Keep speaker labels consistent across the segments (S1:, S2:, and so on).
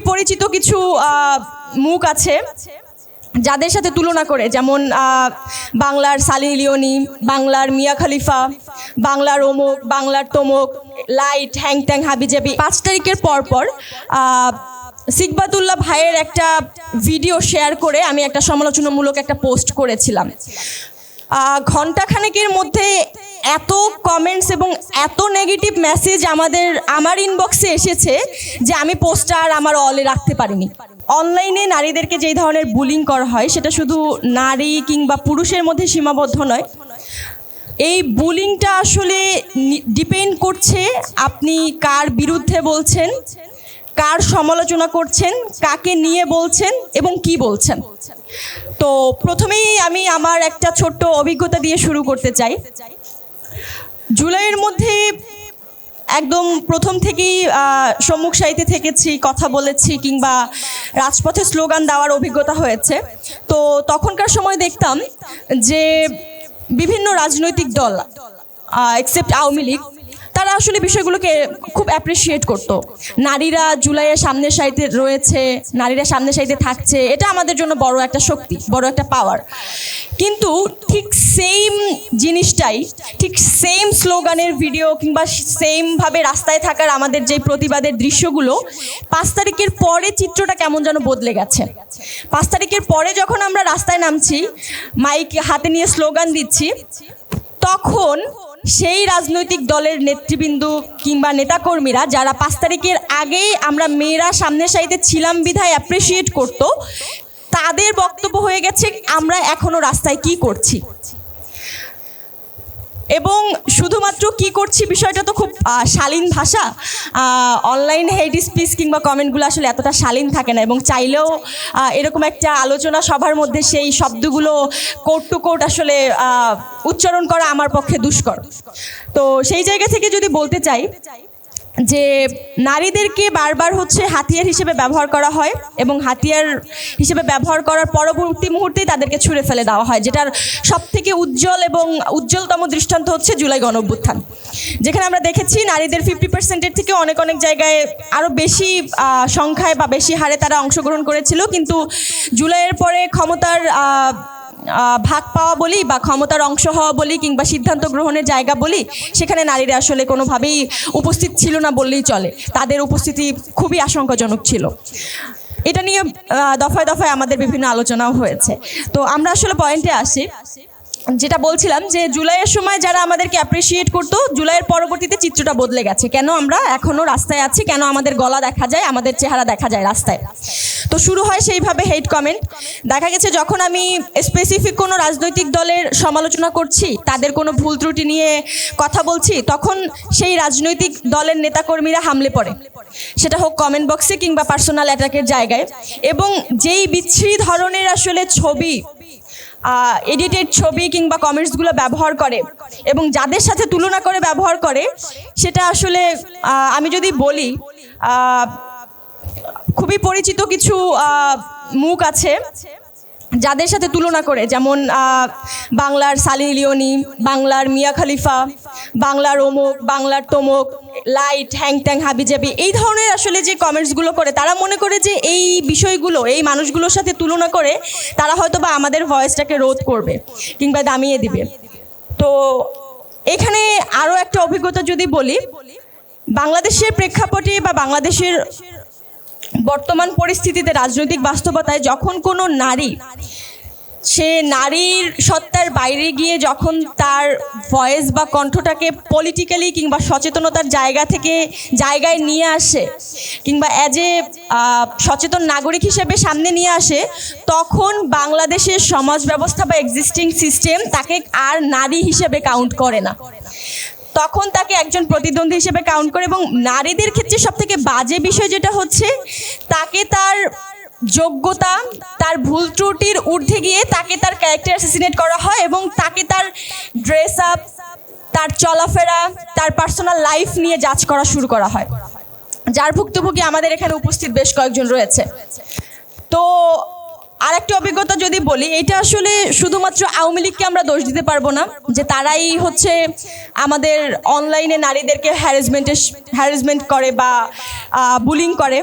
S1: পরিচিত কিছু মুখ আছে যাদের সাথে তুলনা করে, যেমন বাংলার সানি লিওনি, বাংলার মিয়া খলিফা, বাংলার অমুক, বাংলার তমুক, লাইট, হ্যাংট্যাং, হাবিজাবি। 5 তারিখের পর সিকবাতুল্লাহ ভাইয়ের একটা ভিডিও শেয়ার করে আমি একটা সমালোচনামূলক একটা পোস্ট করেছিলাম। ঘণ্টাখানেকের মধ্যে এত কমেন্টস এবং এত নেগেটিভ মেসেজ আমার ইনবক্সে এসেছে যে আমি পোস্টটা আর আমার অলে রাখতে পারিনি। অনলাইনে নারীদেরকে যেই ধরনের বুলিং করা হয় সেটা শুধু নারী কিংবা পুরুষের মধ্যে সীমাবদ্ধ নয়। এই বুলিংটা আসলে ডিপেন্ড করছে আপনি কার বিরুদ্ধে বলছেন, কার সমালোচনা করছেন, কাকে নিয়ে বলছেন এবং কি বলছেন। তো প্রথমেই আমি আমার একটা ছোট্ট অভিজ্ঞতা দিয়ে শুরু করতে চাই। জুলাইয়ের মধ্যে একদম প্রথম থেকেই সম্মুখ সারিতে থেকেছি, কথা বলেছি কিংবা রাজপথে স্লোগান দেওয়ার অভিজ্ঞতা হয়েছে। তো তখনকার সময় দেখতাম যে বিভিন্ন রাজনৈতিক দল এক্সেপ্ট আওয়ামী লীগ, তারা আসলে বিষয়গুলোকে খুব অ্যাপ্রিসিয়েট করতো। নারীরা জুলাইয়ের সামনের সারিতে রয়েছে, নারীরা সামনের সারিতে থাকছে, এটা আমাদের জন্য বড় একটা শক্তি, বড় একটা পাওয়ার। কিন্তু ঠিক সেম জিনিসটাই, ঠিক সেম স্লোগানের ভিডিও কিংবা সেমভাবে রাস্তায় থাকার আমাদের যে প্রতিবাদের দৃশ্যগুলো 5 তারিখের পরে চিত্রটা কেমন যেন বদলে গেছে। 5 তারিখের পরে যখন আমরা রাস্তায় নামছি, মাইক হাতে নিয়ে স্লোগান দিচ্ছি, তখন সেই রাজনৈতিক দলের নেতৃবৃন্দ কিংবা নেতাকর্মীরা যারা 5 তারিখের আগেই আমরা মেয়েরা সামনের সারিতে ছিলাম বিধায় অ্যাপ্রিসিয়েট করতো, তাদের বক্তব্য হয়ে গেছে আমরা এখনো রাস্তায় কি করছি। এবং শুধুমাত্র কি করছি বিষয়টা তো খুব শালীন ভাষা। অনলাইন হেট স্পিচ কিংবা কমেন্টগুলো আসলে এতটা শালীন থাকে না, এবং চাইলেও এরকম একটা আলোচনা সভার মধ্যে সেই শব্দগুলো কোট টু কোট আসলে উচ্চারণ করা আমার পক্ষে দুষ্কর। তো সেই জায়গা থেকে যদি বলতে চাই যে নারীদেরকে বারবার হাতিয়ার হিসেবে ব্যবহার করা হয় এবং হাতিয়ার হিসেবে ব্যবহার করার পরবর্তী মুহূর্তেই তাদেরকে ছুঁড়ে ফেলে দেওয়া হয়, যেটার সবথেকে উজ্জ্বল এবং উজ্জ্বলতম দৃষ্টান্ত হচ্ছে জুলাই গণঅভ্যুত্থান, যেখানে আমরা দেখেছি নারীদের 50%-এর থেকে অনেক জায়গায় আরও বেশি সংখ্যায় বা বেশি হারে তারা অংশগ্রহণ করেছিল। কিন্তু জুলাইয়ের পরে ক্ষমতার ভাগ পাওয়া বলি বা ক্ষমতার অংশ হওয়া বলি কিংবা সিদ্ধান্ত গ্রহণের জায়গা বলি, সেখানে নারীরা আসলে কোনোভাবেই উপস্থিত ছিল না বললেই চলে। তাদের উপস্থিতি খুবই আশঙ্কাজনক ছিল। এটা নিয়ে দফায় দফায় আমাদের বিভিন্ন আলোচনাও হয়েছে। তো আমরা আসলে পয়েন্টে আসি, যেটা বলছিলাম যে জুলাইয়ের সময় যারা আমাদেরকে অ্যাপ্রিসিয়েট করতো, জুলাইয়ের পরবর্তীতে চিত্রটা বদলে গেছে। কেন আমরা এখনও রাস্তায় আছি, কেন আমাদের গলা দেখা যায়, আমাদের চেহারা দেখা যায় রাস্তায়। তো শুরু হয় সেইভাবে হেট কমেন্ট। দেখা গেছে যখন আমি স্পেসিফিক কোনো রাজনৈতিক দলের সমালোচনা করছি, তাদের কোনো ভুল ত্রুটি নিয়ে কথা বলছি, তখন সেই রাজনৈতিক দলের নেতাকর্মীরা হামলে পড়ে, সেটা হোক কমেন্ট বক্সে কিংবা পার্সোনাল অ্যাটাকের জায়গায়। এবং যেই বিচ্ছিরি ধরনের আসলে ছবি, এডিটেড ছবি কিংবা কমেন্টসগুলো ব্যবহার করে এবং যাদের সাথে তুলনা করে ব্যবহার করে, সেটা আসলে আমি যদি বলি খুবই পরিচিত কিছু মুখ আছে যাদের সাথে তুলনা করে, যেমন বাংলার সানি লিওনি, বাংলার মিয়া খলিফা, বাংলার অমুক, বাংলার তমুক, লাইট, হ্যাংট্যাং, হাবিজাবি, এই ধরনের আসলে যে কমেন্টসগুলো করে, তারা মনে করে যে এই বিষয়গুলো এই মানুষগুলোর সাথে তুলনা করে তারা হয়তো বা আমাদের ভয়েসটাকে রোধ করবে কিংবা দামিয়ে দিবে। তো এখানে আরও একটা অভিজ্ঞতা যদি বলি, বাংলাদেশের প্রেক্ষাপটে বা বাংলাদেশের বর্তমান পরিস্থিতিতে, রাজনৈতিক বাস্তবতায়, যখন কোনো নারী সে নারীর সত্তার বাইরে গিয়ে যখন তার ভয়েস বা কণ্ঠটাকে পলিটিক্যালি কিংবা সচেতনতার জায়গায় নিয়ে আসে কিংবা অ্যাজ এ সচেতন নাগরিক হিসেবে সামনে নিয়ে আসে, তখন বাংলাদেশের সমাজ ব্যবস্থা বা এক্সিস্টিং সিস্টেম তাকে আর নারী হিসেবে কাউন্ট করে না, তখন তাকে একজন প্রতিদ্বন্দ্বী হিসেবে কাউন্ট করে। এবং নারীদের ক্ষেত্রে সবথেকে বাজে বিষয় যেটা হচ্ছে, তাকে তার যোগ্যতা, তার ভুল ত্রুটির ঊর্ধ্বে গিয়ে তাকে তার ক্যারেক্টার অ্যাসাসিনেট করা হয় এবং তাকে তার ড্রেস আপ, তার চলাফেরা, তার পার্সোনাল লাইফ নিয়ে জাজ করা শুরু করা হয়, যার ভুক্তভোগী আমাদের এখানে উপস্থিত বেশ কয়েকজন রয়েছে। তো আরেকটি অভিজ্ঞতা যদি বলি, এটা আসলে শুধুমাত্র আওয়ামী লীগকে আমরা দোষ দিতে পারবো না যে তারাই আমাদের অনলাইনে নারীদেরকে হ্যারাসমেন্ট করে বা বুলিং করে।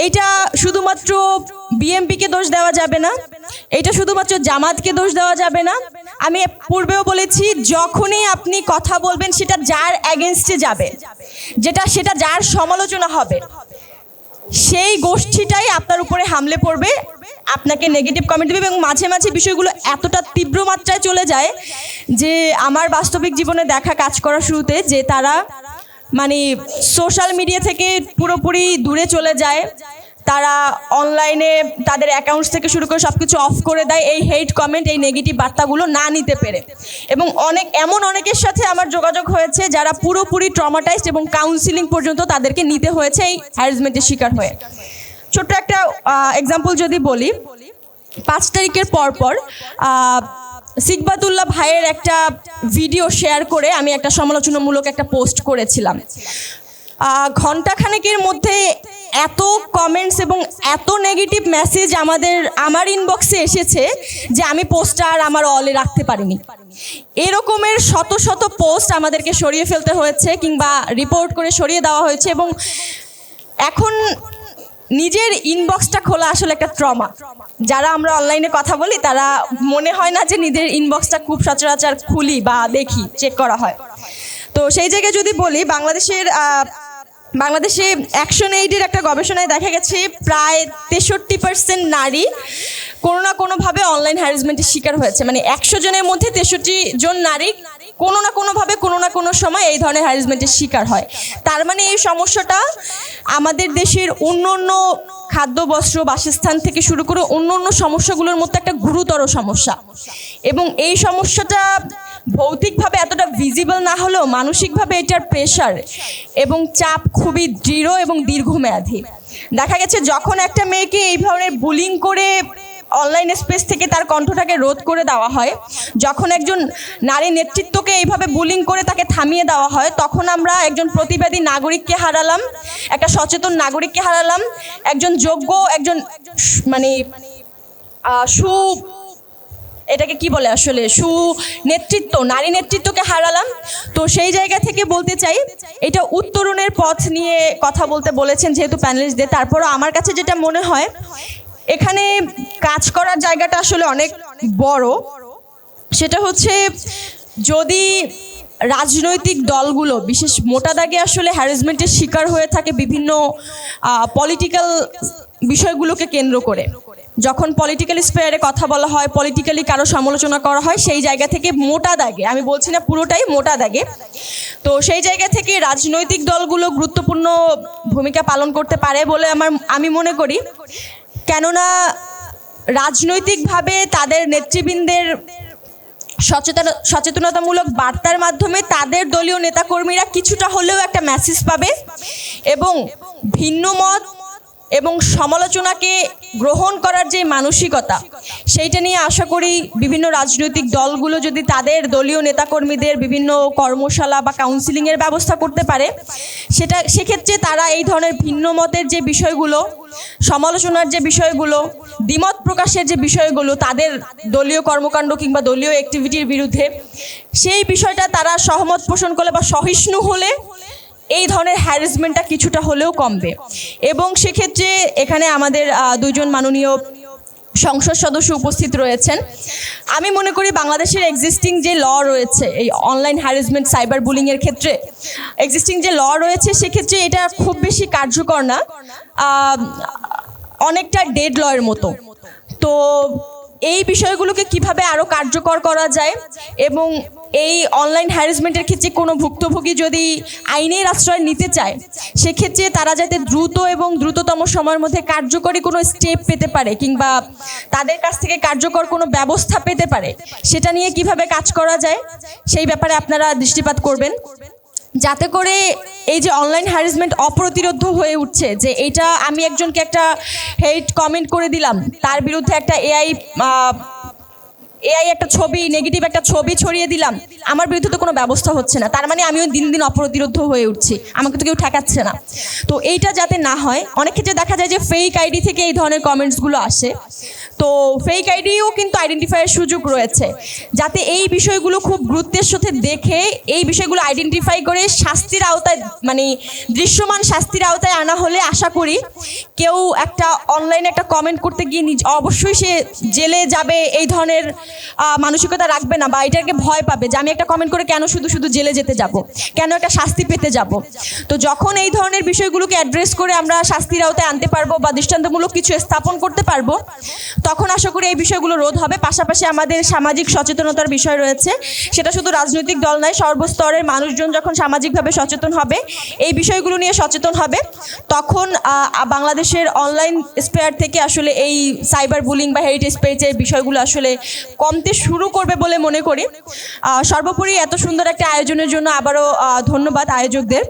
S1: এইটা শুধুমাত্র বিএমপিকে দোষ দেওয়া যাবে না, এটা শুধুমাত্র জামাতকে দোষ দেওয়া যাবে না। আমি পূর্বেও বলেছি, যখনই আপনি কথা বলবেন সেটা যার অ্যাগেনস্টে যাবে, সেটা যার সমালোচনা হবে, সেই গোষ্ঠীটাই আপনার উপরে হামলে পড়বে, আপনাকে নেগেটিভ কমেন্ট দেবে। এবং মাঝে মাঝে বিষয়গুলো এতটা তীব্র মাত্রায় চলে যায় যে আমার বাস্তবিক জীবনে দেখা কাজ করার শুরুতে যে তারা মানে সোশ্যাল মিডিয়া থেকে পুরোপুরি দূরে চলে যায়, তারা অনলাইনে তাদের অ্যাকাউন্টস থেকে শুরু করে সব কিছু অফ করে দেয় এই হেট কমেন্ট, এই নেগেটিভ বার্তাগুলো না নিতে পেরে। এবং অনেকের সাথে আমার যোগাযোগ হয়েছে যারা পুরোপুরি ট্রমাটাইজড এবং কাউন্সিলিং পর্যন্ত তাদেরকে নিতে হয়েছে এই হ্যারাসমেন্টের শিকার হয়ে। ছোট্ট একটা এক্সাম্পল যদি বলি, 5 তারিখের পর সিকবাতুল্লাহ ভাইয়ের একটা ভিডিও শেয়ার করে আমি একটা সমালোচনামূলক একটা পোস্ট করেছিলাম। ঘণ্টাখানেকের মধ্যে এত কমেন্টস এবং এত নেগেটিভ মেসেজ আমার ইনবক্সে এসেছে যে আমি পোস্টটা আর আমার অলে রাখতে পারিনি। এরকমের শত শত পোস্ট আমাদেরকে সরিয়ে ফেলতে হয়েছে কিংবা রিপোর্ট করে সরিয়ে দেওয়া হয়েছে। এবং এখন নিজের ইনবক্সটা খোলা আসলে একটা ট্রমা। যারা আমরা অনলাইনে কথা বলি তারা মনে হয় না যে নিজের ইনবক্সটা খুব সচরাচর খুলি বা দেখি, চেক করা হয়। তো সেই জায়গায় যদি বলি, বাংলাদেশে অ্যাকশন এইডের একটা গবেষণায় দেখা গেছে প্রায় 63% নারী কোনো না কোনোভাবে অনলাইন হ্যারাসমেন্টের শিকার হয়েছে। মানে 100 জনের মধ্যে 63 জন নারী কোনো না কোনোভাবে কোনো না কোনো সময় এই ধরনের হ্যারাসমেন্টের শিকার হয়। তার মানে এই সমস্যাটা আমাদের দেশের অন্য খাদ্য, বস্ত্র, বাসস্থান থেকে শুরু করে অন্য সমস্যাগুলোর মধ্যে একটা গুরুতর সমস্যা। এবং এই সমস্যাটা ভৌতিকভাবে এতটা ভিজিবল না হলেও মানসিকভাবে এটার প্রেশার এবং চাপ খুবই দৃঢ় এবং দীর্ঘমেয়াদী। দেখা গেছে যখন একটা মেয়েকে এই ধরনের বুলিং করে অনলাইন স্পেস থেকে তার কণ্ঠটাকে রোধ করে দেওয়া হয়, যখন একজন নারী নেতৃত্বকে এইভাবে বুলিং করে তাকে থামিয়ে দেওয়া হয়, তখন আমরা একজন প্রতিবাদী নাগরিককে হারালাম, একটা সচেতন নাগরিককে হারালাম, একজন যোগ্য, একজন মানে এটাকে কি বলে আসলে নেতৃত্ব, নারী নেতৃত্বকে হারালাম। তো সেই জায়গা থেকে বলতে চাই, এটা উত্তরণের পথ নিয়ে কথা বলেছেন যেহেতু প্যানেলিস্টদের। তারপরও আমার কাছে যেটা মনে হয়, এখানে কাজ করার জায়গাটা আসলে অনেক বড়। সেটা হচ্ছে, যদি রাজনৈতিক দলগুলো বিশেষ মোটা দাগে আসলে হ্যারাসমেন্টের শিকার হয়ে থাকে বিভিন্ন পলিটিক্যাল বিষয়গুলোকে কেন্দ্র করে, যখন পলিটিক্যাল স্পেয়ারে কথা বলা হয়, পলিটিক্যালি কারো সমালোচনা করা হয়, সেই জায়গা থেকে মোটা দাগে, আমি বলছি না পুরোটাই, মোটা দাগে, তো সেই জায়গা থেকে রাজনৈতিক দলগুলো গুরুত্বপূর্ণ ভূমিকা পালন করতে পারে বলে আমি মনে করি। কেননা রাজনৈতিকভাবে তাদের নেতৃবৃন্দের সচেতনতামূলক বার্তার মাধ্যমে তাদের দলীয় নেতাকর্মীরা কিছুটা হলেও একটা মেসেজ পাবে এবং ভিন্ন মত এবং সমালোচনাকে গ্রহণ করার যে মানসিকতা, সেইটা নিয়ে আশা করি বিভিন্ন রাজনৈতিক দলগুলো যদি তাদের দলীয় নেতাকর্মীদের বিভিন্ন কর্মশালা বা কাউন্সিলিংয়ের ব্যবস্থা করতে পারে, সেক্ষেত্রে তারা এই ধরনের ভিন্ন মতের যে বিষয়গুলো, সমালোচনার যে বিষয়গুলো, দ্বিমত প্রকাশের যে বিষয়গুলো তাদের দলীয় কর্মকাণ্ড কিংবা দলীয় অ্যাক্টিভিটির বিরুদ্ধে, সেই বিষয়টা তারা সহমত পোষণ করলে বা সহিষ্ণু হলে এই ধরনের হ্যারাসমেন্টটা কিছুটা হলেও কমবে। এবং সেক্ষেত্রে এখানে আমাদের 2 জন মাননীয় সংসদ সদস্য উপস্থিত রয়েছেন। আমি মনে করি বাংলাদেশের এক্সিস্টিং যে ল রয়েছে এই অনলাইন হ্যারাসমেন্ট, সাইবার বুলিংয়ের ক্ষেত্রে এক্সিস্টিং যে ল রয়েছে, সেক্ষেত্রে এটা খুব বেশি কার্যকর না, অনেকটা ডেড লয়ের মতো। তো এই বিষয়গুলোকে কিভাবে আরও কার্যকর করা যায় এবং এই অনলাইন হ্যারাসমেন্টের ক্ষেত্রে কোনো ভুক্তভোগী যদি আইনের আশ্রয় নিতে চায়, সেক্ষেত্রে তারা যাতে দ্রুত এবং দ্রুততম সময়ের মধ্যে কার্যকরী কোনো স্টেপ পেতে পারে কিংবা তাদের কাছ থেকে কার্যকর কোনো ব্যবস্থা পেতে পারে, সেটা নিয়ে কিভাবে কাজ করা যায় সেই ব্যাপারে আপনারা দৃষ্টিপাত করবেন, যাতে করে এই যে অনলাইন হ্যারাসমেন্ট অপ্রতিরোধ্য হয়ে উঠছে, যে এইটা আমি একজনকে একটা হেট কমেন্ট করে দিলাম, তার বিরুদ্ধে একটা এআই একটা ছবি, নেগেটিভ একটা ছবি ছড়িয়ে দিলাম, আমার বিরুদ্ধে তো কোনো ব্যবস্থা হচ্ছে না, তার মানে আমিও দিন দিন অপ্রতিরোধ্য হয়ে উঠছি, আমাকে তো কেউ ঠেকাচ্ছে না। তো এইটা যাতে না হয়, অনেক ক্ষেত্রে দেখা যায় যে ফেক আইডি থেকে এই ধরনের কমেন্টসগুলো আসে। তো ফেক আইডিও কিন্তু আইডেন্টিফাইয়ের সুযোগ রয়েছে, যাতে এই বিষয়গুলো খুব গুরুত্বের সাথে দেখে এই বিষয়গুলো আইডেন্টিফাই করে শাস্তির আওতায়, মানে দৃশ্যমান শাস্তির আওতায় আনা হলে আশা করি কেউ একটা অনলাইনে একটা কমেন্ট করতে গিয়ে অবশ্যই সে জেলে যাবে এই ধরনের মানসিকতা রাখবে না, বা এটাকে ভয় পাবে যে আমি একটা কমেন্ট করে কেন শুধু শুধু জেলে যেতে যাব, কেন একটা শাস্তি পেতে যাব। তো যখন এই ধরনের বিষয়গুলোকে অ্যাড্রেস করে আমরা শাস্তির আওতায় আনতে পারবো বা দৃষ্টান্তমূলক কিছু স্থাপন করতে পারবো, তখন আশা করি এই বিষয়গুলো রোধ হবে। পাশাপাশি আমাদের সামাজিক সচেতনতার বিষয় রয়েছে, সেটা শুধু রাজনৈতিক দল নয়, সর্বস্তরের মানুষজন যখন সামাজিকভাবে সচেতন হবে, এই বিষয়গুলো নিয়ে সচেতন হবে, তখন বাংলাদেশের অনলাইন স্পেয়ার থেকে আসলে এই সাইবার বুলিং বা হেরিটেজ পেজের বিষয়গুলো আসলে কমতে শুরু করবে বলে মনে করি। সর্বোপরি এত সুন্দর একটা আয়োজনের জন্য আবারও ধন্যবাদ আয়োজকদের।